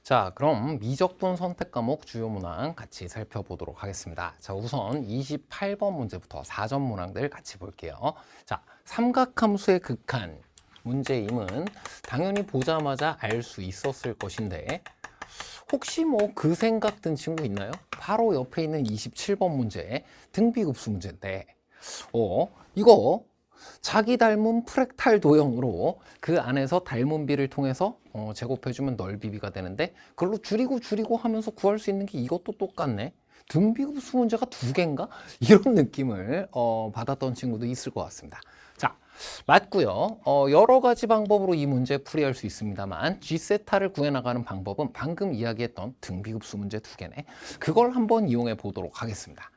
자, 그럼 미적분 선택 과목 주요 문항 같이 살펴보도록 하겠습니다. 자, 우선 28번 문제부터 4점 문항들 같이 볼게요. 자, 삼각함수의 극한 문제임은 당연히 보자마자 알 수 있었을 것인데 혹시 뭐 그 생각 든 친구 있나요? 바로 옆에 있는 27번 문제 등비급수 문제인데 이거 자기 닮은 프랙탈 도형으로 그 안에서 닮은 비를 통해서 제곱해주면 넓이비가 되는데 그걸로 줄이고 하면서 구할 수 있는 게 이것도 똑같네. 등비급수 문제가 두 개인가? 이런 느낌을 받았던 친구도 있을 것 같습니다. 자, 맞고요. 여러 가지 방법으로 이 문제 풀이할 수 있습니다만 G세타를 구해나가는 방법은 방금 이야기했던 등비급수 문제 두 개네. 그걸 한번 이용해 보도록 하겠습니다.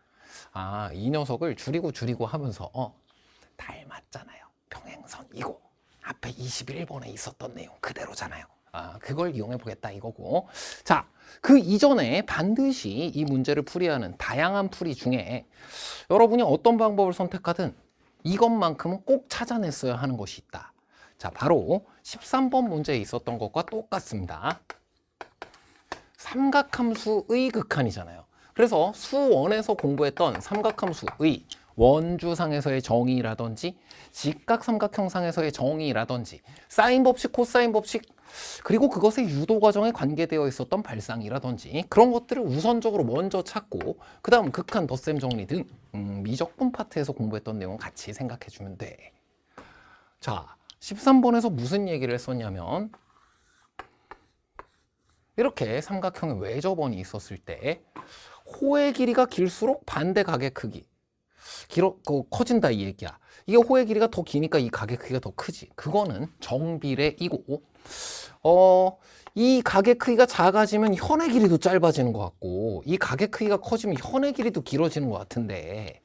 아, 이 녀석을 줄이고 하면서 닮았잖아요. 평행선이고 앞에 21번에 있었던 내용 그대로잖아요. 아, 그걸 이용해 보겠다 이거고. 자, 그 이전에 반드시 이 문제를 풀이하는 다양한 풀이 중에 여러분이 어떤 방법을 선택하든 이것만큼은 꼭 찾아냈어야 하는 것이 있다. 자, 바로 13번 문제에 있었던 것과 똑같습니다. 삼각함수의 극한이잖아요. 그래서 수원에서 공부했던 삼각함수의 원주상에서의 정의라든지 직각삼각형상에서의 정의라든지 사인 법칙, 코사인 법칙 그리고 그것의 유도 과정에 관계되어 있었던 발상이라든지 그런 것들을 우선적으로 먼저 찾고 그 다음 극한, 덧셈 정리 등 미적분 파트에서 공부했던 내용 같이 생각해 주면 돼. 자, 13번에서 무슨 얘기를 했었냐면 이렇게 삼각형의 외접원이 있었을 때 호의 길이가 길수록 반대 각의 크기 커진다 이 얘기야. 이게 호의 길이가 더 기니까 이 각의 크기가 더 크지. 그거는 정비례이고 이 각의 크기가 작아지면 현의 길이도 짧아지는 것 같고 이 각의 크기가 커지면 현의 길이도 길어지는 것 같은데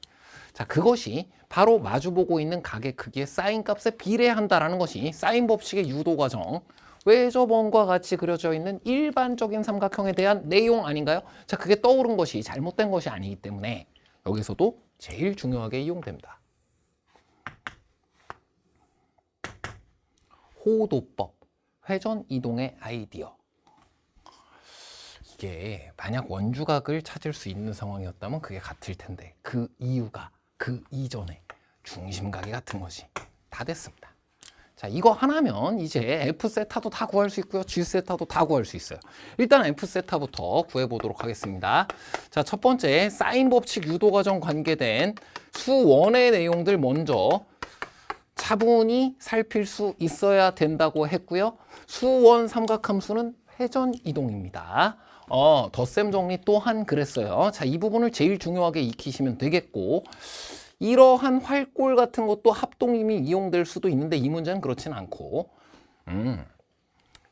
자, 그것이 바로 마주보고 있는 각의 크기의 사인 값에 비례한다라는 것이 사인 법칙의 유도 과정 외접원과 같이 그려져 있는 일반적인 삼각형에 대한 내용 아닌가요? 자, 그게 떠오른 것이 잘못된 것이 아니기 때문에 여기서도 제일 중요하게 이용됩니다. 호도법, 회전 이동의 아이디어. 이게 만약 원주각을 찾을 수 있는 상황이었다면 그게 같을 텐데 그 이유가 그 이전에 중심각이 같은 것이 다 됐습니다. 자, 이거 하나면 이제 F세타도 다 구할 수 있고요. G세타도 다 구할 수 있어요. 일단 F세타부터 구해보도록 하겠습니다. 자, 첫 번째 사인 법칙 유도 과정 관계된 수원의 내용들 먼저 차분히 살필 수 있어야 된다고 했고요. 수원 삼각함수는 회전 이동입니다. 덧셈 정리 또한 그랬어요. 자, 이 부분을 제일 중요하게 익히시면 되겠고 이러한 활골 같은 것도 합동임이 이용될 수도 있는데 이 문제는 그렇진 않고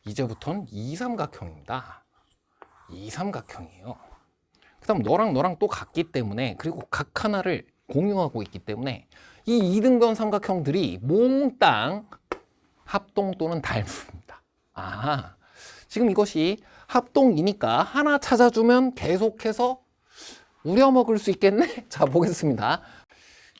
이제부터는 이삼각형입니다. 이삼각형이에요. 그 다음 너랑 또 같기 때문에 그리고 각 하나를 공유하고 있기 때문에 이 이등변 삼각형들이 몽땅 합동 또는 닮습니다. 아, 지금 이것이 합동이니까 하나 찾아주면 계속해서 우려먹을 수 있겠네? 자, 보겠습니다.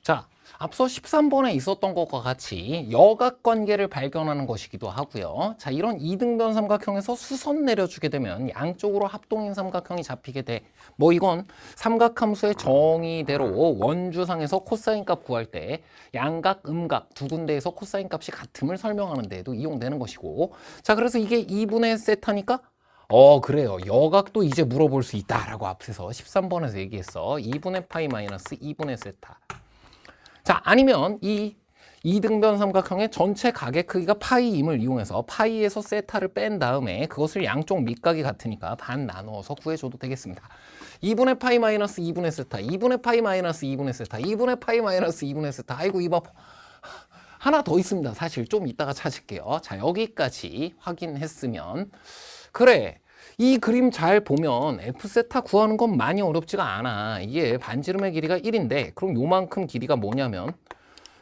자, 앞서 13번에 있었던 것과 같이 여각관계를 발견하는 것이기도 하고요. 자, 이런 이등변 삼각형에서 수선 내려주게 되면 양쪽으로 합동인 삼각형이 잡히게 돼. 뭐 이건 삼각함수의 정의대로 원주상에서 코사인 값 구할 때 양각, 음각 두 군데에서 코사인 값이 같음을 설명하는 데에도 이용되는 것이고 자, 그래서 이게 2분의 세타니까 그래요. 여각도 이제 물어볼 수 있다라고 앞에서 13번에서 얘기했어. 2분의 파이 마이너스 2분의 세타. 자, 아니면 이 이등변 삼각형의 전체 각의 크기가 파이임을 이용해서 파이에서 세타를 뺀 다음에 그것을 양쪽 밑각이 같으니까 반 나누어서 구해줘도 되겠습니다. 2분의 파이 마이너스 2분의 세타, 2분의 파이 마이너스 2분의 세타, 2분의 파이 마이너스 2분의 세타. 아이고, 이봐. 하나 더 있습니다. 사실 좀 이따가 찾을게요. 자, 여기까지 확인했으면 그래. 이 그림 잘 보면 F세타 구하는 건 많이 어렵지가 않아. 이게 반지름의 길이가 1인데 그럼 요만큼 길이가 뭐냐면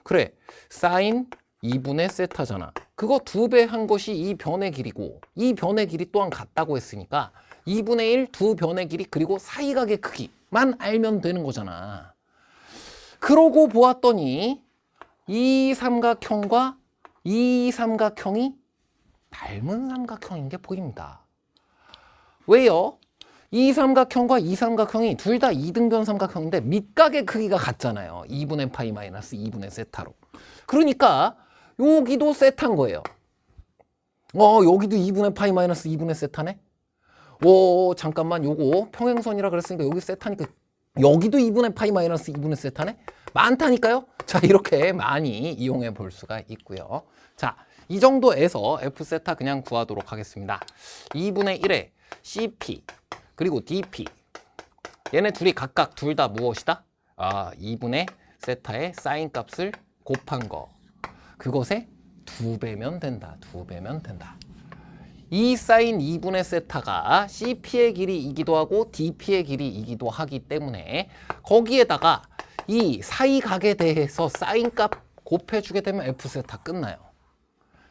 그래, 사인 2분의 세타잖아. 그거 2배 한 것이 이 변의 길이고 이 변의 길이 또한 같다고 했으니까 2분의 1, 두 변의 길이 그리고 사이각의 크기만 알면 되는 거잖아. 그러고 보았더니 이 삼각형과 이 삼각형이 닮은 삼각형인 게 보입니다. 왜요? 이 삼각형과 이 삼각형이 둘 다 이등변 삼각형인데 밑각의 크기가 같잖아요. 2분의 파이 마이너스 2분의 세타로. 그러니까 여기도 세타인 거예요. 여기도 2분의 파이 마이너스 2분의 세타네? 잠깐만, 요거 평행선이라 그랬으니까 여기 세타니까 여기도 2분의 파이 마이너스 2분의 세타네? 많다니까요? 자, 이렇게 많이 이용해 볼 수가 있고요. 자, 이 정도에서 F 세타 그냥 구하도록 하겠습니다. 2분의 1에 CP 그리고 DP, 얘네 둘이 각각 둘 다 무엇이다? 2분의 세타의 사인 값을 곱한 거, 그것의 2배면 된다. 2배면 된다. 이 사인 2분의 세타가 CP의 길이이기도 하고 DP의 길이이기도 하기 때문에 거기에다가 이 사이각에 대해서 사인 값 곱해주게 되면 F 세타 끝나요.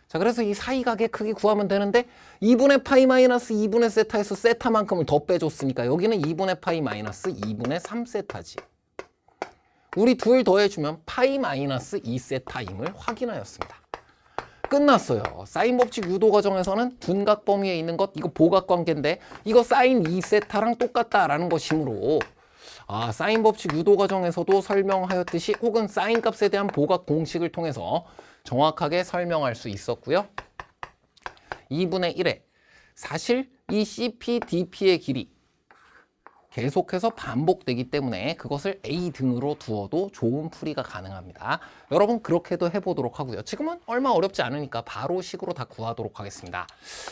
자, 그래서 이 사이각의 크기 구하면 되는데 2분의 파이 마이너스 2분의 세타에서 세타만큼을 더 빼줬으니까 여기는 2분의 파이 마이너스 2분의 3세타지. 우리 둘 더해주면 파이 마이너스 2세타임을 확인하였습니다. 끝났어요. 사인 법칙 유도 과정에서는 둔각 범위에 있는 것, 이거 보각관계인데 이거 사인 2세타랑 똑같다라는 것이므로 사인 법칙 유도 과정에서도 설명하였듯이 혹은 사인 값에 대한 보각 공식을 통해서 정확하게 설명할 수 있었고요. 2분의 1에 사실 이 CP, DP의 길이 계속해서 반복되기 때문에 그것을 A 등으로 두어도 좋은 풀이가 가능합니다. 여러분 그렇게도 해보도록 하고요. 지금은 얼마 어렵지 않으니까 바로 식으로 다 구하도록 하겠습니다.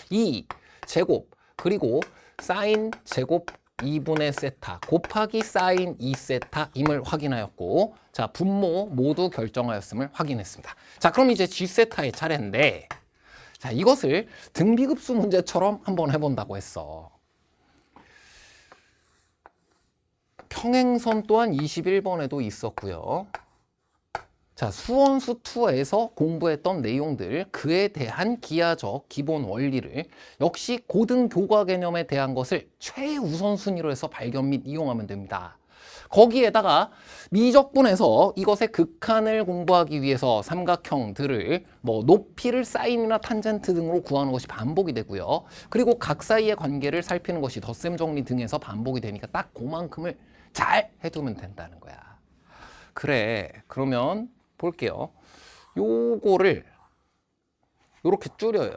2 제곱 그리고 사인 제곱 2분의 세타 곱하기 사인 2세타임을 확인하였고, 자, 분모 모두 결정하였음을 확인했습니다. 자, 그럼 이제 G세타의 차례인데, 자, 이것을 등비급수 문제처럼 한번 해본다고 했어. 평행선 또한 21번에도 있었고요. 자, 수원수 2에서 공부했던 내용들, 그에 대한 기하적 기본 원리를 역시 고등 교과 개념에 대한 것을 최우선순위로 해서 발견 및 이용하면 됩니다. 거기에다가 미적분에서 이것의 극한을 공부하기 위해서 삼각형들을 높이를 사인이나 탄젠트 등으로 구하는 것이 반복이 되고요. 그리고 각 사이의 관계를 살피는 것이 덧셈 정리 등에서 반복이 되니까 딱 그만큼을 잘 해두면 된다는 거야. 그래, 그러면 볼게요. 요거를 요렇게 줄여요.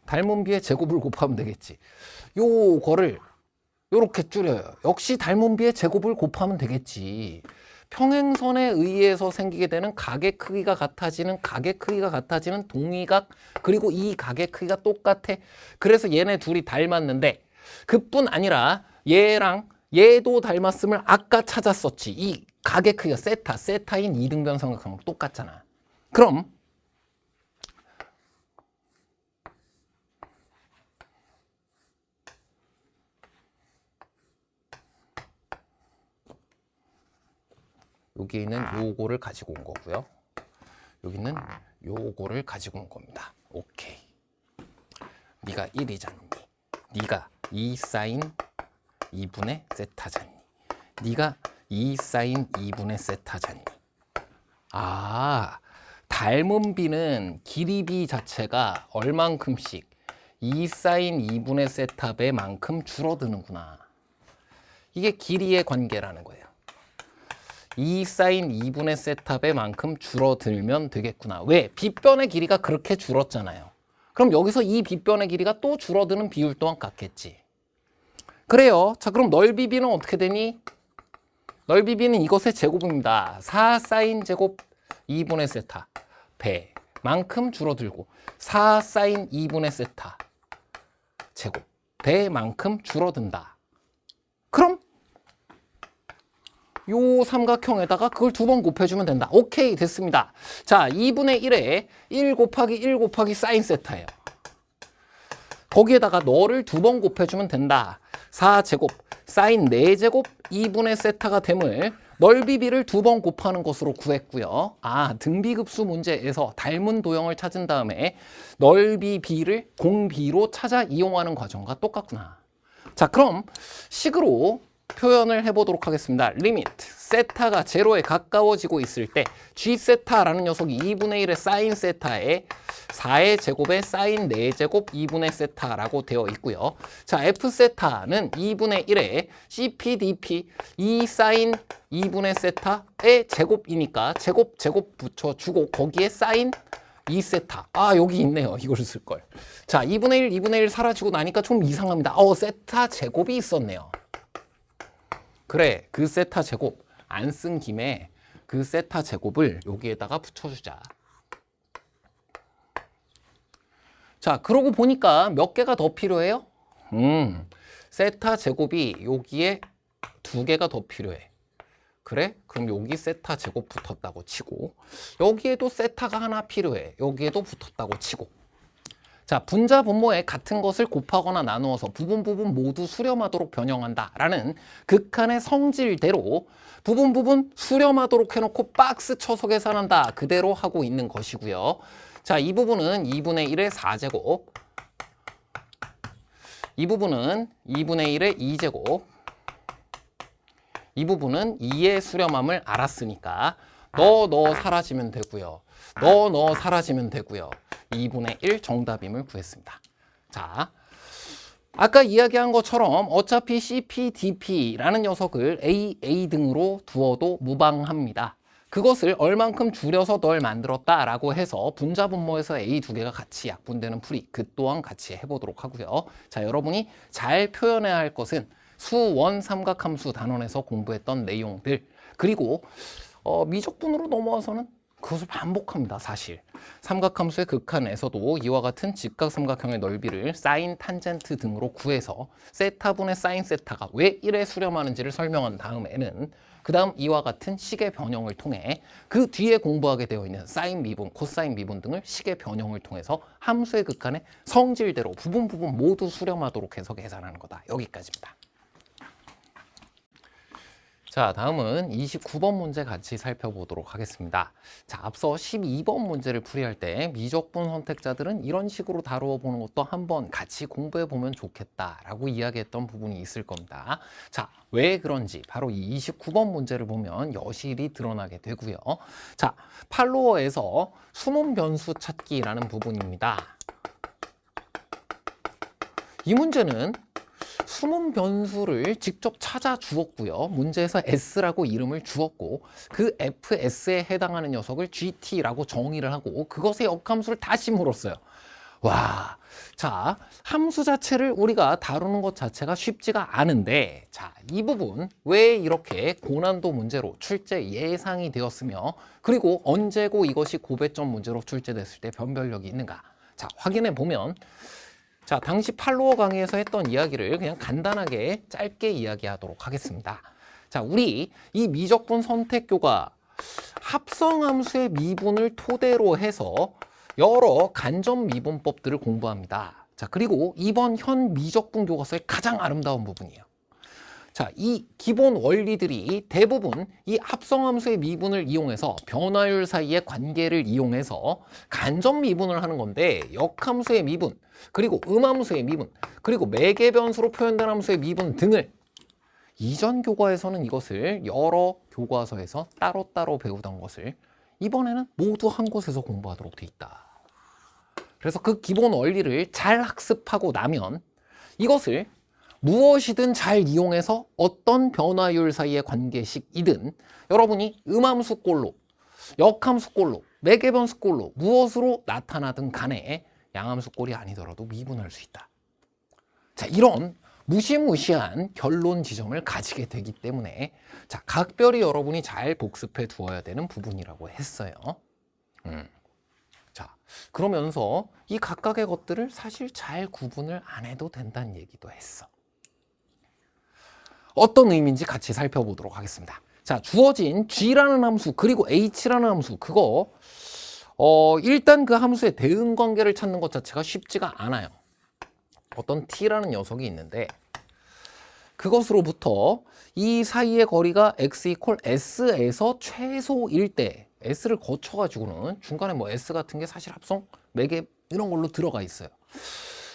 닮은 비의 제곱을 곱하면 되겠지. 요거를 요렇게 줄여요. 역시 닮은 비의 제곱을 곱하면 되겠지. 평행선에 의해서 생기게 되는 각의 크기가 같아지는 동위각, 그리고 이 각의 크기가 똑같아. 그래서 얘네 둘이 닮았는데 그뿐 아니라 얘랑 얘도 닮았음을 아까 찾았었지. 이 각의 크기가 세타인 이등변 삼각형하고 똑같잖아. 그럼 여기는 요거를 가지고 온 거고요. 여기는 요거를 가지고 온 겁니다. 오케이. 네가 1이잖니. 네가 2 사인 2분의 세타잖니. 네가 2 사인 2분의 세타잖니. 닮은 비는 길이 비 자체가 얼만큼씩 2 사인 2분의 세타 배만큼 줄어드는구나. 이게 길이의 관계라는 거예요. 2 사인 2분의 세타 배만큼 줄어들면 되겠구나. 왜? 빗변의 길이가 그렇게 줄었잖아요. 그럼 여기서 이 빗변의 길이가 또 줄어드는 비율 또한 같겠지. 그래요. 자, 그럼 넓이 비는 어떻게 되니? 넓이 비는 이것의 제곱입니다. 4 사인 제곱 2분의 세타 배만큼 줄어들고 4 사인 2분의 세타 제곱 배만큼 줄어든다. 그럼 요 삼각형에다가 그걸 2번 곱해주면 된다. 오케이, 됐습니다. 자, 2분의 1에 1 곱하기 1 곱하기 사인 세타예요. 거기에다가 너를 2번 곱해주면 된다. 4제곱 사인 4제곱 2분의 세타가 됨을 넓이 비를 2번 곱하는 것으로 구했고요. 등비급수 문제에서 닮은 도형을 찾은 다음에 넓이 비를 공비로 찾아 이용하는 과정과 똑같구나. 자, 그럼 식으로 표현을 해보도록 하겠습니다. 리미트 세타가 제로에 가까워지고 있을 때 G 세타라는 녀석이 2분의 1의 사인 세타에 4의 제곱에 사인 4제곱 2분의 세타라고 되어 있고요. 자, F 세타는 2분의 1의 CPDP 2 사인 2분의 세타의 제곱이니까 제곱 붙여주고 거기에 사인 2세타. 아, 여기 있네요. 이걸 쓸걸. 자, 2분의 1 사라지고 나니까 좀 이상합니다. 세타 제곱이 있었네요. 그래, 그 세타 제곱 안 쓴 김에 그 세타 제곱을 여기에다가 붙여주자. 자, 그러고 보니까 몇 개가 더 필요해요? 세타 제곱이 여기에 2개가 더 필요해. 그래? 그럼 여기 세타 제곱 붙었다고 치고 여기에도 세타가 하나 필요해. 여기에도 붙었다고 치고 자, 분자 분모에 같은 것을 곱하거나 나누어서 부분 모두 수렴하도록 변형한다 라는 극한의 성질대로 부분 수렴하도록 해놓고 박스 쳐서 계산한다 그대로 하고 있는 것이고요. 자, 이 부분은 2분의 1의 4제곱, 이 부분은 2분의 1의 2제곱, 이 부분은 2의 수렴함을 알았으니까 너 사라지면 되고요. 너 사라지면 되고요. 2분의 1 정답임을 구했습니다. 자, 아까 이야기한 것처럼 어차피 CPDP라는 녀석을 A 등으로 두어도 무방합니다. 그것을 얼만큼 줄여서 널 만들었다라고 해서 분자 분모에서 A 2개가 같이 약분되는 풀이 그 또한 같이 해보도록 하고요. 자, 여러분이 잘 표현해야 할 것은 수원 삼각함수 단원에서 공부했던 내용들 그리고 미적분으로 넘어와서는 그것을 반복합니다. 사실 삼각함수의 극한에서도 이와 같은 직각삼각형의 넓이를 사인, 탄젠트 등으로 구해서 세타분의 사인 세타가 왜 1에 수렴하는지를 설명한 다음에는 그 다음 이와 같은 식의 변형을 통해 그 뒤에 공부하게 되어 있는 사인 미분, 코사인 미분 등을 식의 변형을 통해서 함수의 극한의 성질대로 부분 모두 수렴하도록 해서 계산하는 거다. 여기까지입니다. 자, 다음은 29번 문제 같이 살펴보도록 하겠습니다. 자, 앞서 12번 문제를 풀이할 때 미적분 선택자들은 이런 식으로 다루어 보는 것도 한번 같이 공부해 보면 좋겠다라고 이야기했던 부분이 있을 겁니다. 자, 왜 그런지 바로 이 29번 문제를 보면 여실히 드러나게 되고요. 자, 팔로워에서 숨은 변수 찾기라는 부분입니다. 이 문제는 숨은 변수를 직접 찾아 주었고요. 문제에서 S라고 이름을 주었고 그 FS에 해당하는 녀석을 GT라고 정의를 하고 그것의 역함수를 다시 물었어요. 와, 자, 함수 자체를 우리가 다루는 것 자체가 쉽지가 않은데 자, 이 부분 왜 이렇게 고난도 문제로 출제 예상이 되었으며 그리고 언제고 이것이 고배점 문제로 출제됐을 때 변별력이 있는가? 자, 확인해 보면 자, 당시 팔로워 강의에서 했던 이야기를 그냥 간단하게 짧게 이야기하도록 하겠습니다. 자, 우리 이 미적분 선택교가 합성함수의 미분을 토대로 해서 여러 간접 미분법들을 공부합니다. 자, 그리고 이번 현 미적분 교과서의 가장 아름다운 부분이에요. 자, 이 기본 원리들이 대부분 이 합성함수의 미분을 이용해서 변화율 사이의 관계를 이용해서 간접 미분을 하는 건데 역함수의 미분, 그리고 음함수의 미분, 그리고 매개변수로 표현된 함수의 미분 등을 이전 교과에서는 이것을 여러 교과서에서 따로따로 배우던 것을 이번에는 모두 한 곳에서 공부하도록 돼 있다. 그래서 그 기본 원리를 잘 학습하고 나면 이것을 무엇이든 잘 이용해서 어떤 변화율 사이의 관계식이든 여러분이 음함수꼴로, 역함수꼴로, 매개변수꼴로 무엇으로 나타나든 간에 양함수꼴이 아니더라도 미분할 수 있다. 자, 이런 무시무시한 결론 지점을 가지게 되기 때문에 자, 각별히 여러분이 잘 복습해 두어야 되는 부분이라고 했어요. 자, 그러면서 이 각각의 것들을 사실 잘 구분을 안 해도 된다는 얘기도 했어. 어떤 의미인지 같이 살펴보도록 하겠습니다. 자, 주어진 G라는 함수 그리고 H라는 함수 그거 일단 그 함수의 대응 관계를 찾는 것 자체가 쉽지가 않아요. 어떤 T라는 녀석이 있는데 그것으로부터 이 사이의 거리가 x 이퀄 s에서 최소일 때 s를 거쳐가지고는 중간에 뭐 s 같은 게 사실 합성, 매개 이런 걸로 들어가 있어요.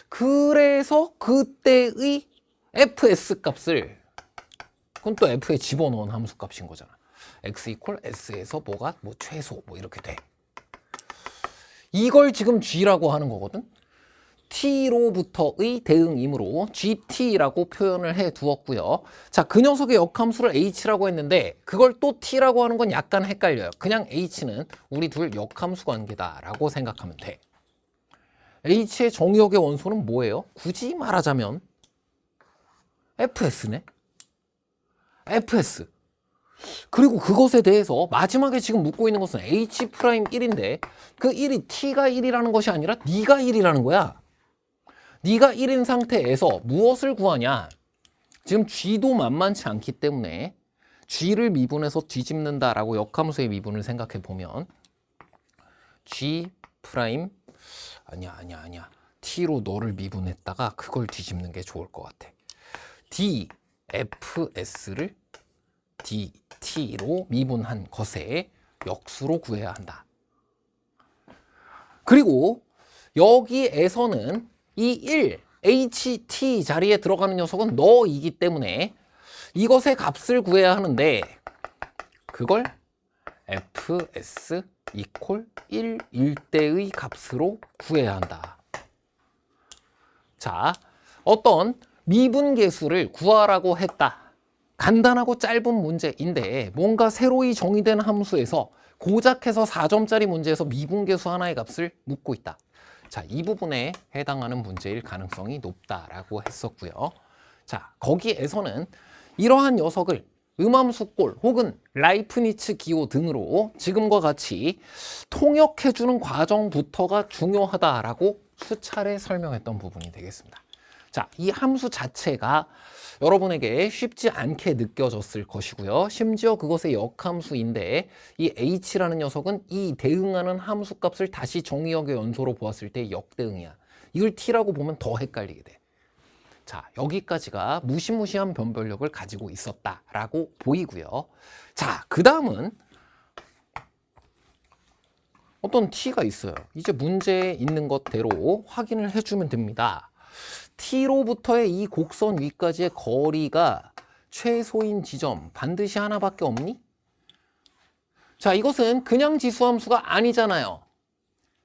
그래서 그때의 fs 값을 그건 또 f에 집어넣은 함수값인 거잖아. x 이퀄 s에서 뭐가 뭐 최소 뭐 이렇게 돼. 이걸 지금 g라고 하는 거거든. t로부터의 대응이므로 gt라고 표현을 해 두었고요. 자, 그 녀석의 역함수를 h라고 했는데 그걸 또 t라고 하는 건 약간 헷갈려요. 그냥 h는 우리 둘 역함수 관계다라고 생각하면 돼. h의 정의역의 원소는 뭐예요? 굳이 말하자면 fs네. fs. 그리고 그것에 대해서 마지막에 지금 묻고 있는 것은 h'1인데 그 1이 t가 1이라는 것이 아니라 네가 1이라는 거야. 네가 1인 상태에서 무엇을 구하냐? 지금 g도 만만치 않기 때문에 g를 미분해서 뒤집는다라고 역함수의 미분을 생각해 보면 g 프라임 아니야 t로 너를 미분했다가 그걸 뒤집는 게 좋을 것 같아. dfs를 dt로 미분한 것의 역수로 구해야 한다. 그리고 여기에서는 이 1, ht 자리에 들어가는 녀석은 너이기 때문에 이것의 값을 구해야 하는데 그걸 fs 이퀄 1일 때의 값으로 구해야 한다. 자, 어떤 미분계수를 구하라고 했다. 간단하고 짧은 문제인데 뭔가 새로이 정의된 함수에서 고작해서 4점짜리 문제에서 미분계수 하나의 값을 묻고 있다. 자, 이 부분에 해당하는 문제일 가능성이 높다라고 했었고요. 자, 거기에서는 이러한 녀석을 음함수꼴 혹은 라이프니츠 기호 등으로 지금과 같이 통역해주는 과정부터가 중요하다라고 수차례 설명했던 부분이 되겠습니다. 자, 이 함수 자체가 여러분에게 쉽지 않게 느껴졌을 것이고요. 심지어 그것의 역함수인데 이 h라는 녀석은 이 대응하는 함수값을 다시 정의역의 연소로 보았을 때 역대응이야. 이걸 t라고 보면 더 헷갈리게 돼. 자, 여기까지가 무시무시한 변별력을 가지고 있었다라고 보이고요. 자, 그 다음은 어떤 t가 있어요. 이제 문제에 있는 것대로 확인을 해주면 됩니다. t로부터의 이 곡선 위까지의 거리가 최소인 지점 반드시 하나밖에 없니? 자, 이것은 그냥 지수함수가 아니잖아요.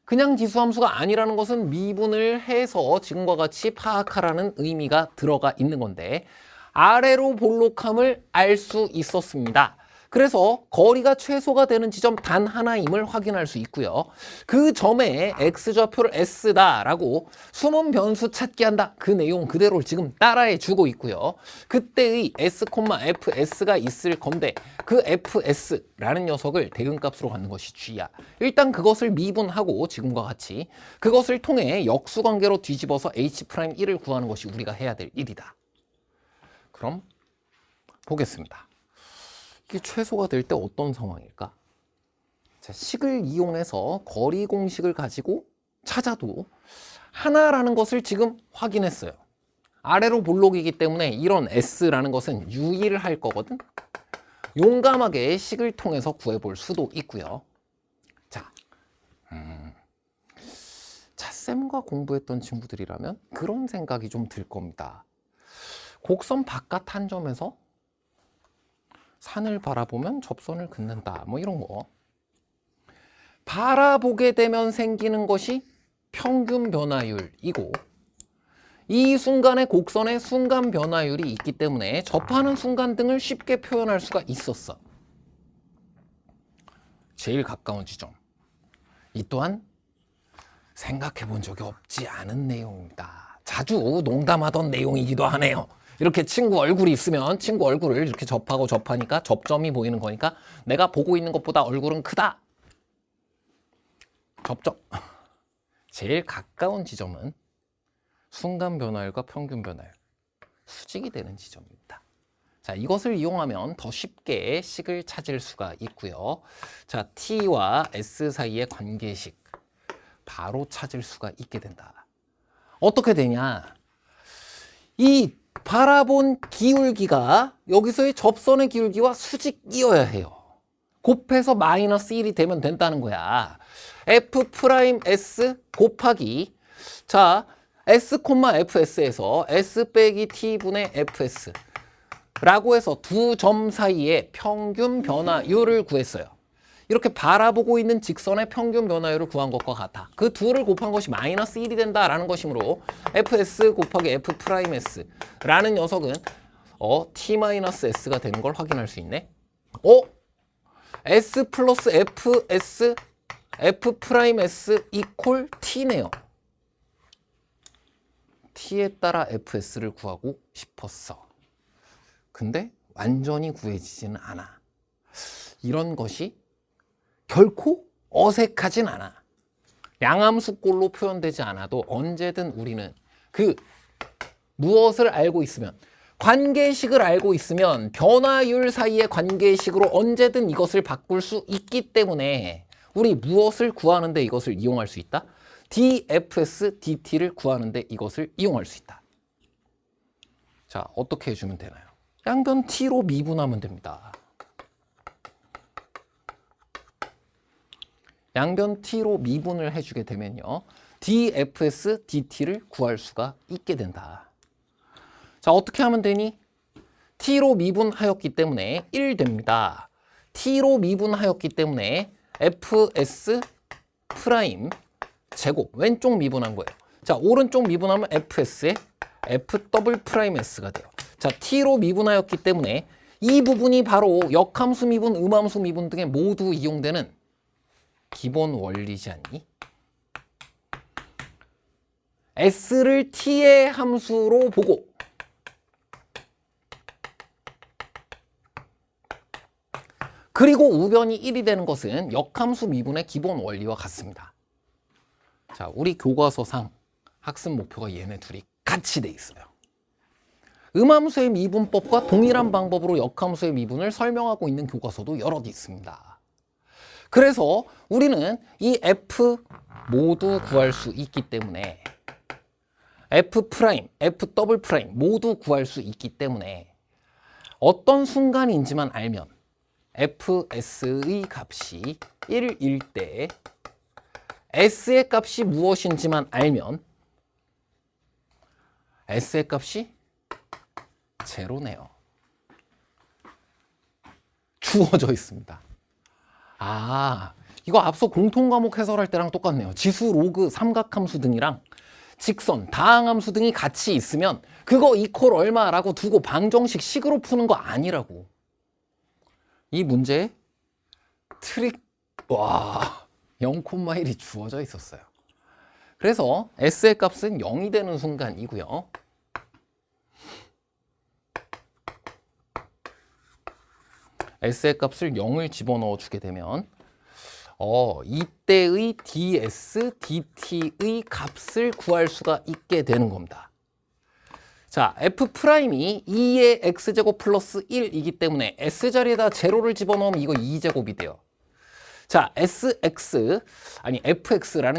그냥 지수함수가 아니라는 것은 미분을 해서 지금과 같이 파악하라는 의미가 들어가 있는 건데 아래로 볼록함을 알 수 있었습니다. 그래서 거리가 최소가 되는 지점 단 하나임을 확인할 수 있고요. 그 점에 x좌표를 s다라고 숨은 변수 찾기 한다. 그 내용 그대로 지금 따라해 주고 있고요. 그때의 s, fs가 있을 건데 그 fs라는 녀석을 대응값으로 갖는 것이 g야. 일단 그것을 미분하고 지금과 같이 그것을 통해 역수관계로 뒤집어서 h'1을 구하는 것이 우리가 해야 될 일이다. 그럼 보겠습니다. 이게 최소가 될 때 어떤 상황일까? 자, 식을 이용해서 거리 공식을 가지고 찾아도 하나라는 것을 지금 확인했어요. 아래로 볼록이기 때문에 이런 s라는 것은 유의를 거거든. 용감하게 식을 통해서 구해볼 수도 있고요. 자, 잣쌤과 공부했던 친구들이라면 그런 생각이 좀 들 겁니다. 곡선 바깥 한 점에서 산을 바라보면 접선을 긋는다. 뭐 이런 거. 바라보게 되면 생기는 것이 평균 변화율이고 이 순간의 곡선에 순간 변화율이 있기 때문에 접하는 순간 등을 쉽게 표현할 수가 있었어. 제일 가까운 지점. 이 또한 생각해 본 적이 없지 않은 내용입니다. 자주 농담하던 내용이기도 하네요. 이렇게 친구 얼굴이 있으면 친구 얼굴을 이렇게 접하고 접하니까 접점이 보이는 거니까 내가 보고 있는 것보다 얼굴은 크다. 접점. 제일 가까운 지점은 순간 변화율과 평균 변화율, 수직이 되는 지점입니다. 자, 이것을 이용하면 더 쉽게 식을 찾을 수가 있고요. 자, t와 s 사이의 관계식 바로 찾을 수가 있게 된다. 어떻게 되냐? 이 바라본 기울기가 여기서의 접선의 기울기와 수직이어야 해요. 곱해서 마이너스 1이 되면 된다는 거야. f'(s) 곱하기 자 s, fs에서 s 빼기 t분의 fs 라고 해서 두 점 사이의 평균 변화율을 구했어요. 이렇게 바라보고 있는 직선의 평균 변화율을 구한 것과 같아. 그 둘을 곱한 것이 마이너스 1이 된다라는 것이므로 fs 곱하기 f's라는 녀석은 t-s가 되는 걸 확인할 수 있네. s 플러스 fs f's 이퀄 t네요. t에 따라 fs를 구하고 싶었어. 근데 완전히 구해지지는 않아. 이런 것이 결코 어색하진 않아. 양함수꼴로 표현되지 않아도 언제든 우리는 그 무엇을 알고 있으면, 관계식을 알고 있으면 변화율 사이의 관계식으로 언제든 이것을 바꿀 수 있기 때문에 우리 무엇을 구하는데 이것을 이용할 수 있다? dfs dt를 구하는데 이것을 이용할 수 있다. 자, 어떻게 해주면 되나요? 양변 t로 미분하면 됩니다. 양변 t로 미분을 해주게 되면요, dfs dt를 구할 수가 있게 된다. 자, 어떻게 하면 되니? t로 미분하였기 때문에 1 됩니다. t로 미분하였기 때문에 fs 프라임 제곱, 왼쪽 미분한 거예요. 자, 오른쪽 미분하면 fs에 f 더블 프라임 s가 돼요. 자, t로 미분하였기 때문에 이 부분이 바로 역함수 미분, 음함수 미분 등에 모두 이용되는 기본 원리지 않니? s를 t의 함수로 보고 그리고 우변이 1이 되는 것은 역함수 미분의 기본 원리와 같습니다. 자, 우리 교과서상 학습 목표가 얘네 둘이 같이 돼 있어요. 음함수의 미분법과 동일한 방법으로 역함수의 미분을 설명하고 있는 교과서도 여럿 있습니다. 그래서 우리는 이 f 모두 구할 수 있기 때문에 f 프라임, f 더블 프라임 모두 구할 수 있기 때문에 어떤 순간인지만 알면 fs의 값이 1일 때 s의 값이 무엇인지만 알면 s의 값이 제로네요. 주어져 있습니다. 아, 이거 앞서 공통과목 해설할 때랑 똑같네요. 지수, 로그, 삼각함수 등이랑 직선, 다항함수 등이 같이 있으면 그거 이퀄 얼마라고 두고 방정식 식으로 푸는 거 아니라고. 이 문제에 트릭, 와, 0,1이 주어져 있었어요. 그래서 s의 값은 0이 되는 순간이고요. s의 값을 0을 집어넣어 주게 되면 이때의 ds, dt의 값을 구할 수가 있게 되는 겁니다. 자, f'이 2의 x제곱 플러스 1이기 때문에 s자리에다 제로를 집어넣으면 이거 2제곱이 돼요. 자, fx라는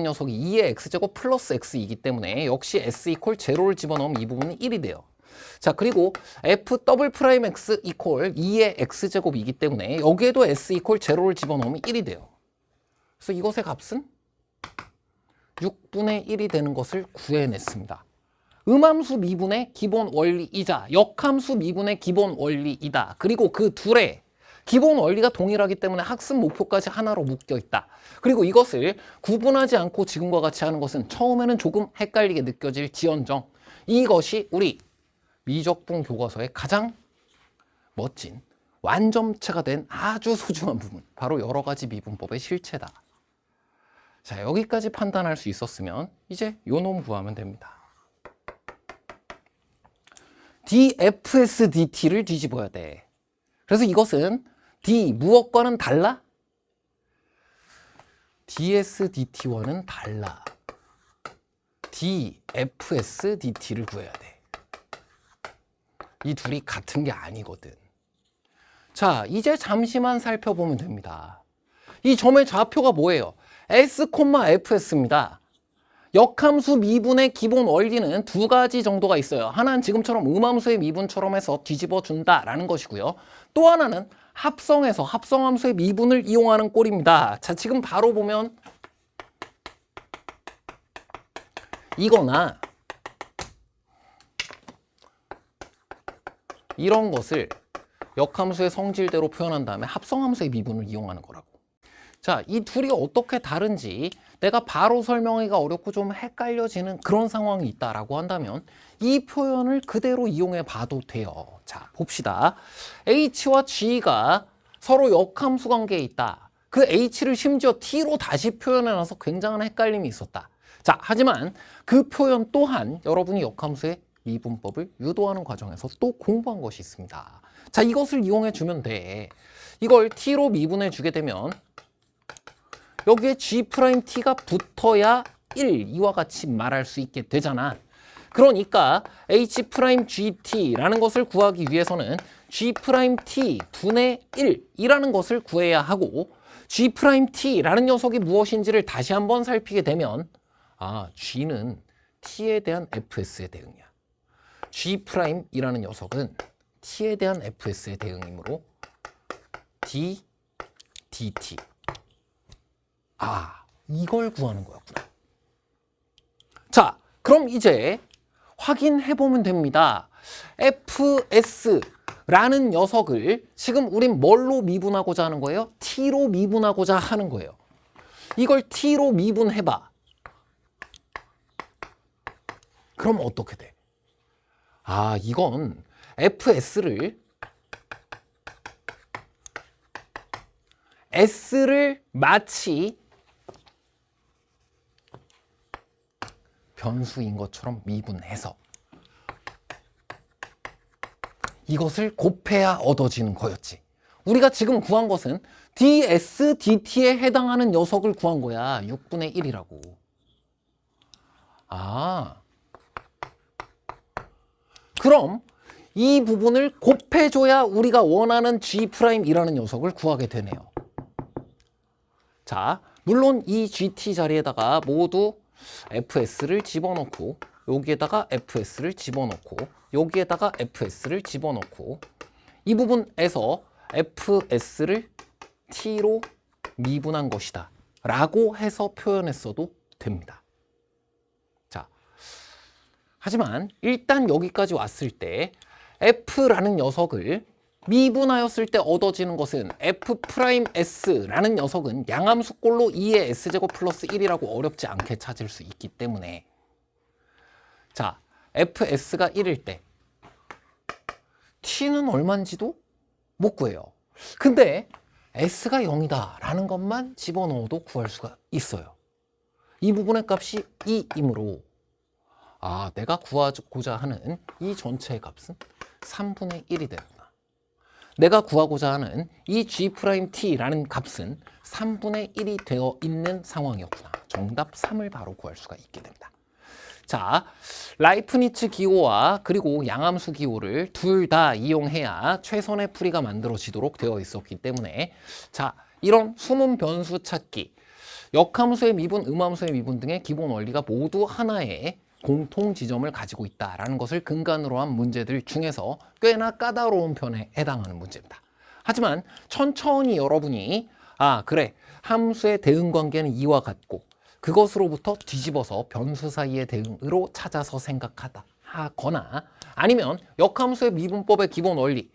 녀석이 2의 x제곱 플러스 x이기 때문에 역시 s 이퀄 제로를 집어넣으면 이 부분은 1이 돼요. 자, 그리고 f 더블 프라임 x 이퀄 2의 x제곱이기 때문에 여기에도 s 이퀄 제로를 집어넣으면 1이 돼요. 그래서 이것의 값은 6분의 1이 되는 것을 구해냈습니다. 음함수 미분의 기본 원리이자 역함수 미분의 기본 원리이다. 그리고 그 둘의 기본 원리가 동일하기 때문에 학습 목표까지 하나로 묶여 있다. 그리고 이것을 구분하지 않고 지금과 같이 하는 것은 처음에는 조금 헷갈리게 느껴질지언정 이것이 우리 미적분 교과서의 가장 멋진 완점체가 된 아주 소중한 부분, 바로 여러 가지 미분법의 실체다. 자, 여기까지 판단할 수 있었으면 이제 요 놈 구하면 됩니다. dfs dt를 뒤집어야 돼. 그래서 이것은 d 무엇과는 달라? ds dt와는 달라. dfs dt를 구해야 돼. 이 둘이 같은 게 아니거든. 자, 이제 잠시만 살펴보면 됩니다. 이 점의 좌표가 뭐예요? s, fs입니다. 역함수 미분의 기본 원리는 두 가지 정도가 있어요. 하나는 지금처럼 음함수의 미분처럼 해서 뒤집어 준다라는 것이고요. 또 하나는 합성해서 합성함수의 미분을 이용하는 꼴입니다. 자, 지금 바로 보면 이거나 이런 것을 역함수의 성질대로 표현한 다음에 합성함수의 미분을 이용하는 거라고. 자, 이 둘이 어떻게 다른지 내가 바로 설명하기가 어렵고 좀 헷갈려지는 그런 상황이 있다라고 한다면 이 표현을 그대로 이용해 봐도 돼요. 자, 봅시다. H와 G가 서로 역함수 관계에 있다. 그 H를 심지어 T로 다시 표현해놔서 굉장한 헷갈림이 있었다. 자, 하지만 그 표현 또한 여러분이 역함수의 미분법을 유도하는 과정에서 또 공부한 것이 있습니다. 자, 이것을 이용해 주면 돼. 이걸 T로 미분해 주게 되면 여기에 G'T가 붙어야 1, 이와 같이 말할 수 있게 되잖아. 그러니까 H'GT라는 것을 구하기 위해서는 G'T 분의 1이라는 것을 구해야 하고 G'T라는 녀석이 무엇인지를 다시 한번 살피게 되면 G는 T에 대한 FS의 대응이야. G'이라는 녀석은 T에 대한 FS의 대응이므로 D, DT. 이걸 구하는 거였구나. 자, 그럼 이제 확인해 보면 됩니다. FS라는 녀석을 지금 우린 뭘로 미분하고자 하는 거예요? T로 미분하고자 하는 거예요. 이걸 T로 미분해봐. 그럼 어떻게 돼? 이건 S를 마치 변수인 것처럼 미분해서 이것을 곱해야 얻어지는 거였지. 우리가 지금 구한 것은 ds, dt에 해당하는 녀석을 구한 거야. 6분의 1이라고. 그럼 이 부분을 곱해줘야 우리가 원하는 G'이라는 녀석을 구하게 되네요. 자, 물론 이 GT 자리에다가 모두 FS를 집어넣고 여기에다가 FS를 집어넣고 여기에다가 FS를 집어넣고 이 부분에서 FS를 T로 미분한 것이다 라고 해서 표현했어도 됩니다. 자, 하지만 일단 여기까지 왔을 때 F라는 녀석을 미분하였을 때 얻어지는 것은 F'S라는 녀석은 양함수꼴로 2의 S제곱 플러스 1이라고 어렵지 않게 찾을 수 있기 때문에 자, FS가 1일 때 T는 얼마인지도 못 구해요. 근데 S가 0이다 라는 것만 집어넣어도 구할 수가 있어요. 이 부분의 값이 2이므로 내가 구하고자 하는 이 전체의 값은 3분의 1이 되는구나. 내가 구하고자 하는 이 G'T라는 값은 3분의 1이 되어 있는 상황이었구나. 정답 3을 바로 구할 수가 있게 됩니다. 자, 라이프니츠 기호와 그리고 양함수 기호를 둘 다 이용해야 최선의 풀이가 만들어지도록 되어 있었기 때문에 자, 이런 숨은 변수 찾기, 역함수의 미분, 음함수의 미분 등의 기본 원리가 모두 하나의 공통 지점을 가지고 있다라는 것을 근간으로 한 문제들 중에서 꽤나 까다로운 편에 해당하는 문제입니다. 하지만 천천히 여러분이 그래, 함수의 대응 관계는 이와 같고 그것으로부터 뒤집어서 변수 사이의 대응으로 찾아서 생각하다 하거나 아니면 역함수의 미분법의 기본 원리,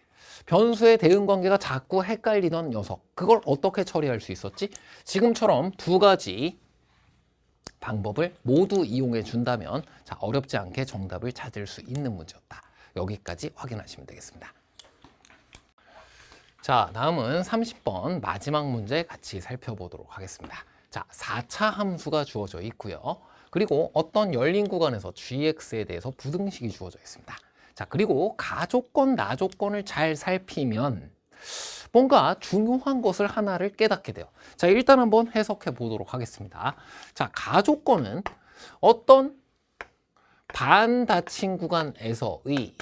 변수의 대응 관계가 자꾸 헷갈리던 녀석, 그걸 어떻게 처리할 수 있었지? 지금처럼 두 가지 방법을 모두 이용해 준다면 자, 어렵지 않게 정답을 찾을 수 있는 문제였다. 여기까지 확인하시면 되겠습니다. 자, 다음은 30번 마지막 문제 같이 살펴보도록 하겠습니다. 자, 4차 함수가 주어져 있고요. 그리고 어떤 열린 구간에서 gx에 대해서 부등식이 주어져 있습니다. 자, 그리고 가조건, 나조건을 잘 살피면 뭔가 중요한 것을 하나를 깨닫게 돼요. 자, 일단 한번 해석해 보도록 하겠습니다. 자, 가조건은 어떤 반닫힌 구간에서의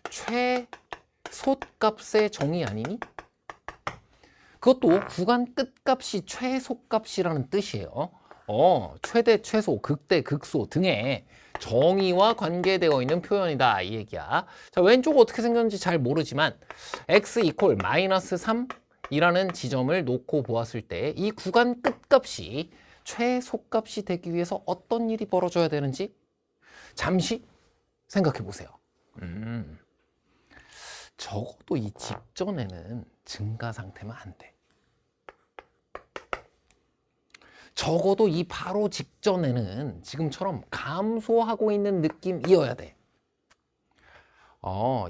최소값의 정의 아니니? 그것도 구간 끝값이 최소값이라는 뜻이에요. 최대, 최소, 극대, 극소 등의 정의와 관계되어 있는 표현이다 이 얘기야. 자, 왼쪽 어떻게 생겼는지 잘 모르지만 x 이퀄 마이너스 3이라는 지점을 놓고 보았을 때 이 구간 끝값이 최소값이 되기 위해서 어떤 일이 벌어져야 되는지 잠시 생각해 보세요. 적어도 이 직전에는 증가 상태면 안 돼. 적어도 이 바로 직전에는 지금처럼 감소하고 있는 느낌이어야 돼.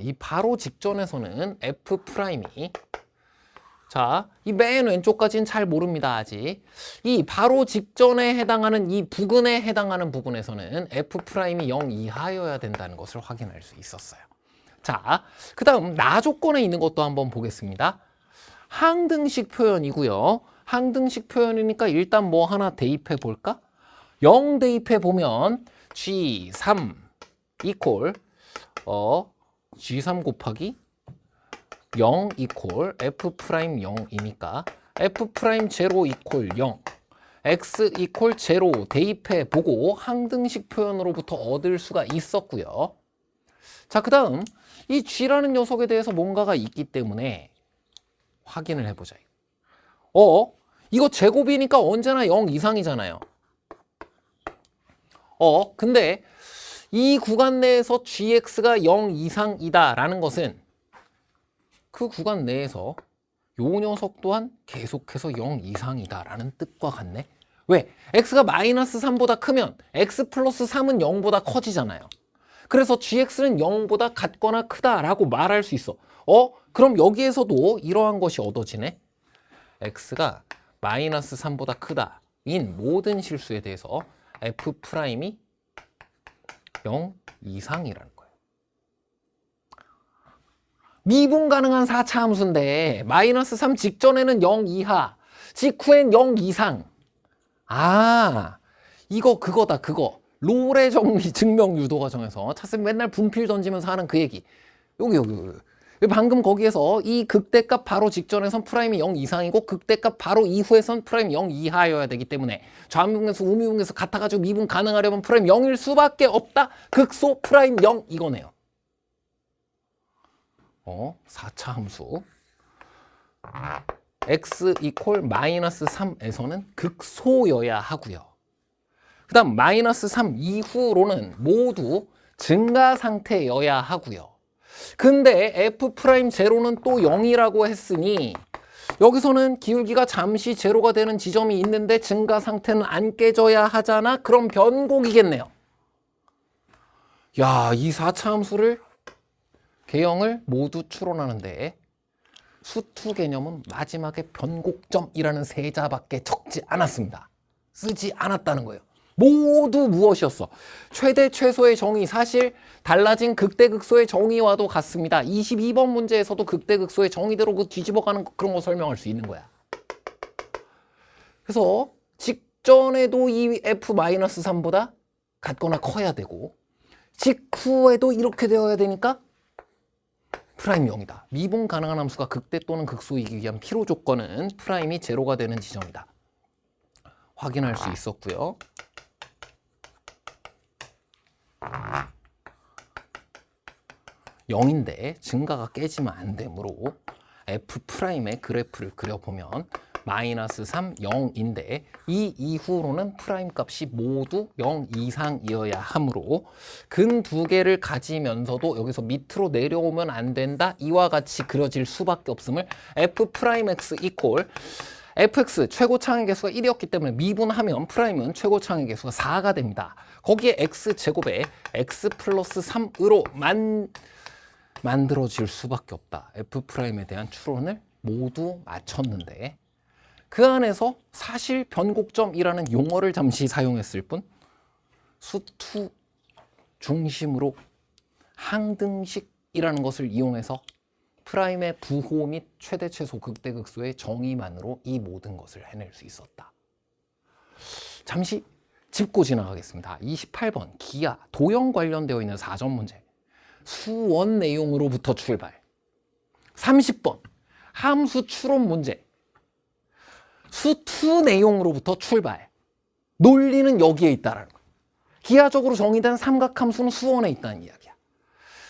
이 바로 직전에서는 F'이 자, 이 맨 왼쪽까지는 잘 모릅니다, 아직. 이 바로 직전에 해당하는 이 부근에 해당하는 부분에서는 F'이 0 이하여야 된다는 것을 확인할 수 있었어요. 자, 그 다음 나 조건에 있는 것도 한번 보겠습니다. 항등식 표현이고요. 항등식 표현이니까 일단 뭐 하나 대입해 볼까? 0 대입해 보면 G3 이퀄 G3 곱하기 0 이퀄 F'0이니까 F'0 이퀄 0 X 이퀄 0 대입해 보고 항등식 표현으로부터 얻을 수가 있었고요. 자, 그 다음 이 G라는 녀석에 대해서 뭔가가 있기 때문에 확인을 해보자. 이거 제곱이니까 언제나 0 이상이잖아요. 근데 이 구간 내에서 GX가 0 이상이다라는 것은 그 구간 내에서 요 녀석 또한 계속해서 0 이상이다라는 뜻과 같네. 왜? X가 마이너스 3보다 크면 X 플러스 3은 0보다 커지잖아요. 그래서 GX는 0보다 같거나 크다라고 말할 수 있어. 그럼 여기에서도 이러한 것이 얻어지네. X가 마이너스 3보다 크다인 모든 실수에 대해서 F'이 0 이상이라는 거예요. 미분 가능한 4차 함수인데 마이너스 3 직전에는 0 이하, 직후엔 0 이상. 이거 그거다, 그거. 롤의 정리 증명 유도 과정에서 차쌤 맨날 분필 던지면서 하는 그 얘기. 여기. 방금 거기에서 이 극대값 바로 직전에선 프라임이 0 이상이고 극대값 바로 이후에선 프라임 0 이하여야 되기 때문에 좌미분계수 우미분계수 같아가지고 미분 가능하려면 프라임 0일 수밖에 없다. 극소 프라임 0 이거네요. 4차 함수 x 이퀄 마이너스 3에서는 극소여야 하고요. 그 다음 마이너스 3 이후로는 모두 증가 상태여야 하고요. 근데 F'0는 또 0이라고 했으니 여기서는 기울기가 잠시 제로가 되는 지점이 있는데 증가 상태는 안 깨져야 하잖아. 그럼 변곡이겠네요. 야, 이 4차 함수를 개형을 모두 추론하는데 수투 개념은 마지막에 변곡점이라는 세자밖에 적지 않았습니다. 쓰지 않았다는 거예요. 모두 무엇이었어? 최대 최소의 정의, 사실 달라진 극대극소의 정의와도 같습니다. 22번 문제에서도 극대극소의 정의대로 뒤집어가는 그런 거 설명할 수 있는 거야. 그래서 직전에도 이 F-3보다 같거나 커야 되고 직후에도 이렇게 되어야 되니까 프라임 0이다. 미분 가능한 함수가 극대 또는 극소이기 위한 필요 조건은 프라임이 제로가 되는 지점이다. 확인할 수 있었고요. (0인데) 증가가 깨지면 안 되므로 F'의 그래프를 그려보면 마이너스 3, 0인데 이 이후로는 프라임 값이 모두 0 이상이어야 하므로 근 두 개를 가지면서도 여기서 밑으로 내려오면 안 된다. 이와 같이 그려질 수밖에 없음을 F'X 이퀄 fx 최고 창의 개수가 1이었기 때문에 미분하면 프라임은 최고 창의 개수가 4가 됩니다. 거기에 x제곱에 x 플러스 3으로 만들어질 수밖에 없다. F'에 대한 추론을 모두 마쳤는데 그 안에서 사실 변곡점이라는 용어를 잠시 사용했을 뿐 수투 중심으로 항등식이라는 것을 이용해서 프라임의 부호 및 최대 최소 극대극소의 정의만으로 이 모든 것을 해낼 수 있었다. 잠시 짚고 지나가겠습니다. 28번 기하 도형 관련되어 있는 4점 문제. 수원 내용으로부터 출발. 30번 함수 추론 문제. 수투 내용으로부터 출발. 논리는 여기에 있다라는 거예요. 기하적으로 정의된 삼각함수는 수원에 있다는 이야기야.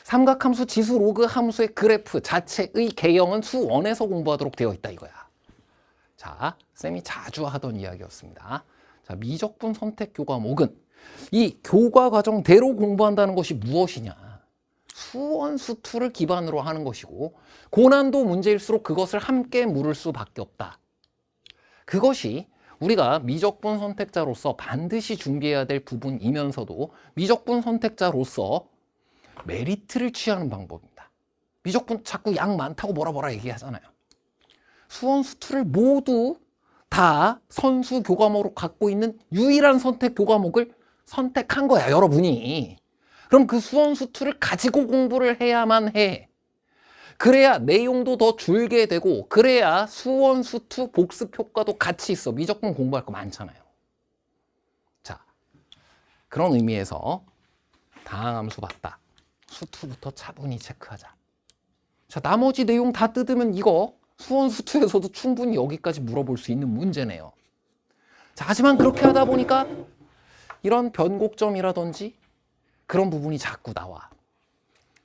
삼각함수 지수 로그 함수의 그래프 자체의 개형은 수원에서 공부하도록 되어 있다 이거야. 자, 쌤이 자주 하던 이야기였습니다. 자, 미적분 선택 교과목은 이 교과 과정대로 공부한다는 것이 무엇이냐? 수원, 수투를 기반으로 하는 것이고 고난도 문제일수록 그것을 함께 물을 수밖에 없다. 그것이 우리가 미적분 선택자로서 반드시 준비해야 될 부분이면서도 미적분 선택자로서 메리트를 취하는 방법입니다. 미적분 자꾸 양 많다고 뭐라 얘기하잖아요. 수원, 수투를 모두 다 선수 교과목으로 갖고 있는 유일한 선택 교과목을 선택한 거야, 여러분이. 그럼 그 수원, 수투를 가지고 공부를 해야만 해. 그래야 내용도 더 줄게 되고 그래야 수원, 수투 복습 효과도 같이 있어. 미적분 공부할 거 많잖아요. 자, 그런 의미에서 다항함수 봤다. 수투부터 차분히 체크하자. 자, 나머지 내용 다 뜯으면 이거 수원, 수투에서도 충분히 여기까지 물어볼 수 있는 문제네요. 자, 하지만 그렇게 하다 보니까 이런 변곡점이라든지 그런 부분이 자꾸 나와.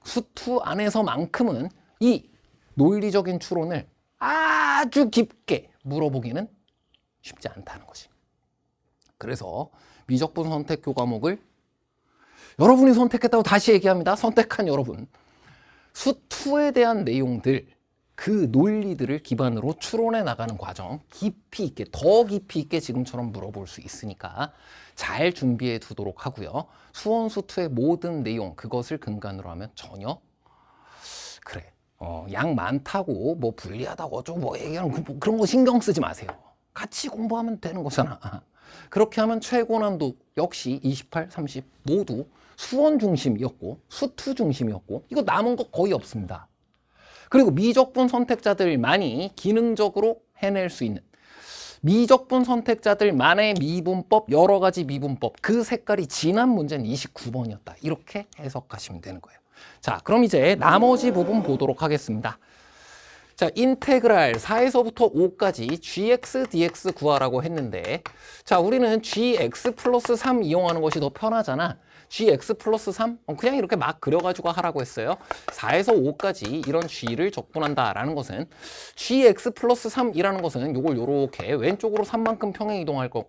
수투 안에서만큼은 이 논리적인 추론을 아주 깊게 물어보기는 쉽지 않다는 것이. 그래서 미적분 선택 교과목을 여러분이 선택했다고 다시 얘기합니다. 선택한 여러분. 수투에 대한 내용들, 그 논리들을 기반으로 추론해 나가는 과정 깊이 있게, 더 깊이 있게 지금처럼 물어볼 수 있으니까 잘 준비해 두도록 하고요. 수원, 수투의 모든 내용, 그것을 근간으로 하면 전혀 그래, 양 많다고 뭐 불리하다고 어쩌고 뭐 얘기하는 그런 거 신경 쓰지 마세요. 같이 공부하면 되는 거잖아. 그렇게 하면 최고 난도 역시 28, 30 모두 수원 중심이었고 수투 중심이었고 이거 남은 거 거의 없습니다. 그리고 미적분 선택자들만이 기능적으로 해낼 수 있는 미적분 선택자들만의 미분법, 여러 가지 미분법, 그 색깔이 진한 문제는 29번이었다. 이렇게 해석하시면 되는 거예요. 자, 그럼 이제 나머지 부분 보도록 하겠습니다. 자, 인테그랄 4에서부터 5까지 gx, dx 구하라고 했는데, 자, 우리는 gx 플러스 3 이용하는 것이 더 편하잖아. gx 플러스 3? 그냥 이렇게 막 그려가지고 하라고 했어요. 4에서 5까지 이런 g를 적분한다라는 것은 gx 플러스 3이라는 것은 요걸 요렇게 왼쪽으로 3만큼 평행 이동할 거.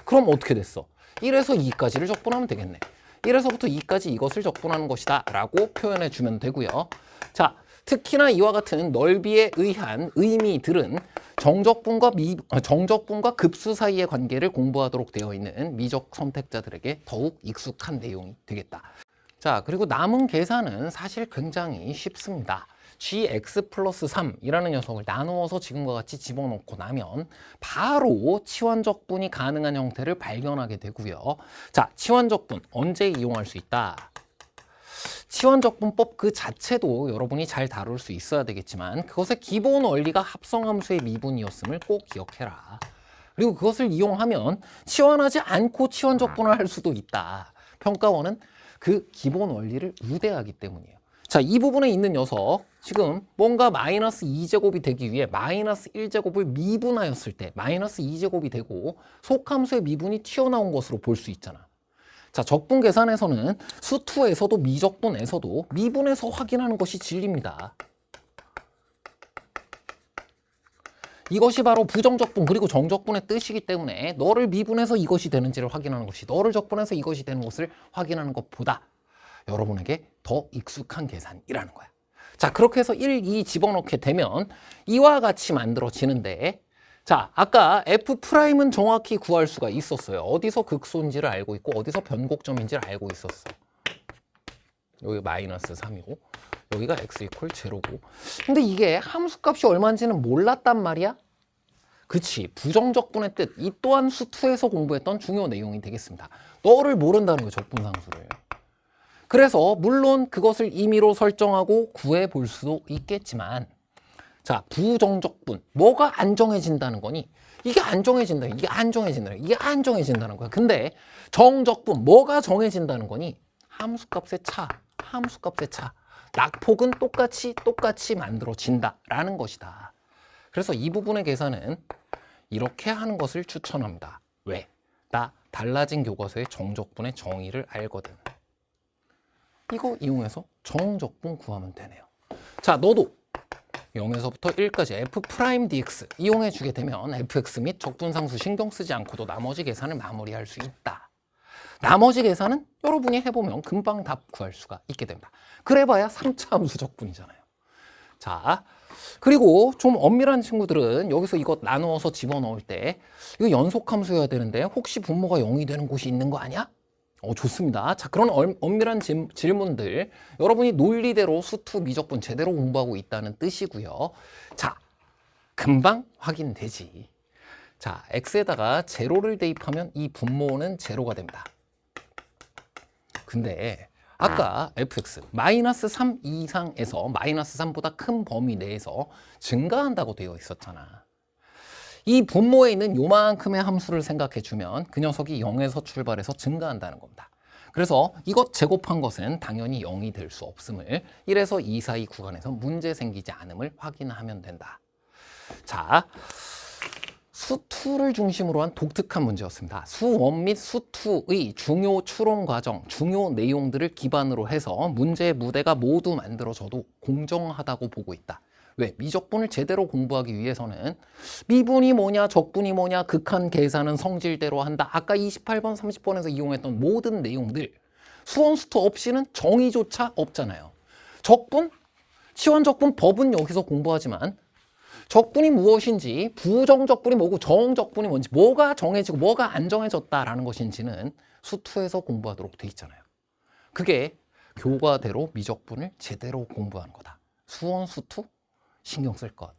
그럼 어떻게 됐어? 1에서 2까지를 적분하면 되겠네. 1에서부터 2까지 이것을 적분하는 것이다 라고 표현해 주면 되고요. 자, 특히나 이와 같은 넓이에 의한 의미들은 정적분과 급수 사이의 관계를 공부하도록 되어 있는 미적 선택자들에게 더욱 익숙한 내용이 되겠다. 자, 그리고 남은 계산은 사실 굉장히 쉽습니다. gx 플러스 3이라는 녀석을 나누어서 지금과 같이 집어넣고 나면 바로 치환적분이 가능한 형태를 발견하게 되고요. 자, 치환적분 언제 이용할 수 있다? 치환적분법 그 자체도 여러분이 잘 다룰 수 있어야 되겠지만 그것의 기본 원리가 합성함수의 미분이었음을 꼭 기억해라. 그리고 그것을 이용하면 치환하지 않고 치환적분을 할 수도 있다. 평가원은 그 기본 원리를 우대하기 때문이에요. 자, 이 부분에 있는 녀석 지금 뭔가 마이너스 2제곱이 되기 위해 마이너스 1제곱을 미분하였을 때 마이너스 2제곱이 되고 속함수의 미분이 튀어나온 것으로 볼 수 있잖아. 자, 적분 계산에서는 수투에서도 미적분에서도 미분에서 확인하는 것이 진리입니다. 이것이 바로 부정적분 그리고 정적분의 뜻이기 때문에 너를 미분해서 이것이 되는지를 확인하는 것이 너를 적분해서 이것이 되는 것을 확인하는 것보다 여러분에게 더 익숙한 계산이라는 거야. 자, 그렇게 해서 1, 2 집어넣게 되면 이와 같이 만들어지는데 자, 아까 F'은 정확히 구할 수가 있었어요. 어디서 극소인지를 알고 있고 어디서 변곡점인지를 알고 있었어. 여기 마이너스 3이고 여기가 x 이퀄 제로고. 근데 이게 함수값이 얼마인지는 몰랐단 말이야? 그치, 부정적분의 뜻. 이 또한 수투에서 공부했던 중요 내용이 되겠습니다. 너를 모른다는 거예요, 적분상수를. 그래서 물론 그것을 임의로 설정하고 구해볼 수도 있겠지만 자, 부정적분. 뭐가 안 정해진다는 거니? 이게 안 정해진다. 이게 안 정해진다. 이게 안 정해진다는 거야. 근데 정적분. 뭐가 정해진다는 거니? 함수값의 차. 함수값의 차. 낙폭은 똑같이 만들어진다라는 것이다. 그래서 이 부분의 계산은 이렇게 하는 것을 추천합니다. 왜? 나 달라진 교과서의 정적분의 정의를 알거든. 이거 이용해서 정적분 구하면 되네요. 자, 너도 0에서부터 1까지 f' dx 이용해 주게 되면 fx 및 적분상수 신경 쓰지 않고도 나머지 계산을 마무리할 수 있다. 나머지 계산은 여러분이 해보면 금방 답 구할 수가 있게 됩니다. 그래봐야 3차 함수 적분이잖아요. 자, 그리고 좀 엄밀한 친구들은 여기서 이거 나누어서 집어넣을 때 이거 연속함수여야 되는데 혹시 분모가 0이 되는 곳이 있는 거 아니야? 좋습니다. 자, 그런 엄밀한 질문들 여러분이 논리대로 수투 미적분 제대로 공부하고 있다는 뜻이고요. 자, 금방 확인되지. 자, x에다가 제로를 대입하면 이 분모는 제로가 됩니다. 근데 아까 fx 마이너스 3 이상에서 마이너스 3보다 큰 범위 내에서 증가한다고 되어 있었잖아. 이 분모에 있는 요만큼의 함수를 생각해 주면 그 녀석이 0에서 출발해서 증가한다는 겁니다. 그래서 이것 제곱한 것은 당연히 0이 될 수 없음을 1에서 2 사이 구간에서 문제 생기지 않음을 확인하면 된다. 자, 수2를 중심으로 한 독특한 문제였습니다. 수1 및 수2의 중요 추론 과정, 중요 내용들을 기반으로 해서 문제의 무대가 모두 만들어져도 공정하다고 보고 있다. 왜? 미적분을 제대로 공부하기 위해서는 미분이 뭐냐, 적분이 뭐냐, 극한 계산은 성질대로 한다. 아까 28번, 30번에서 이용했던 모든 내용들 수원, 수투 없이는 정의조차 없잖아요. 적분, 치환적분 법은 여기서 공부하지만 적분이 무엇인지, 부정적분이 뭐고 정적분이 뭔지, 뭐가 정해지고 뭐가 안 정해졌다라는 것인지는 수투에서 공부하도록 돼 있잖아요. 그게 교과대로 미적분을 제대로 공부하는 거다. 수원, 수투 신경 쓸 것.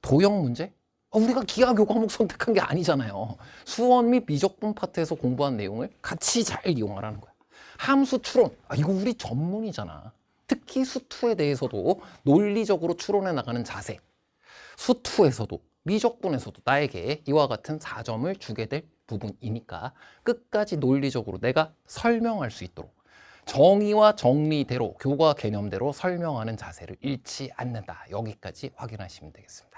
도형 문제? 우리가 기하교 과목 선택한 게 아니잖아요. 수원 및 미적분 파트에서 공부한 내용을 같이 잘 이용하라는 거야. 함수 추론, 이거 우리 전문이잖아. 특히 수투에 대해서도 논리적으로 추론해 나가는 자세. 수투에서도 미적분에서도 나에게 이와 같은 4점을 주게 될 부분이니까 끝까지 논리적으로 내가 설명할 수 있도록 정의와 정리대로 교과 개념대로 설명하는 자세를 잃지 않는다. 여기까지 확인하시면 되겠습니다.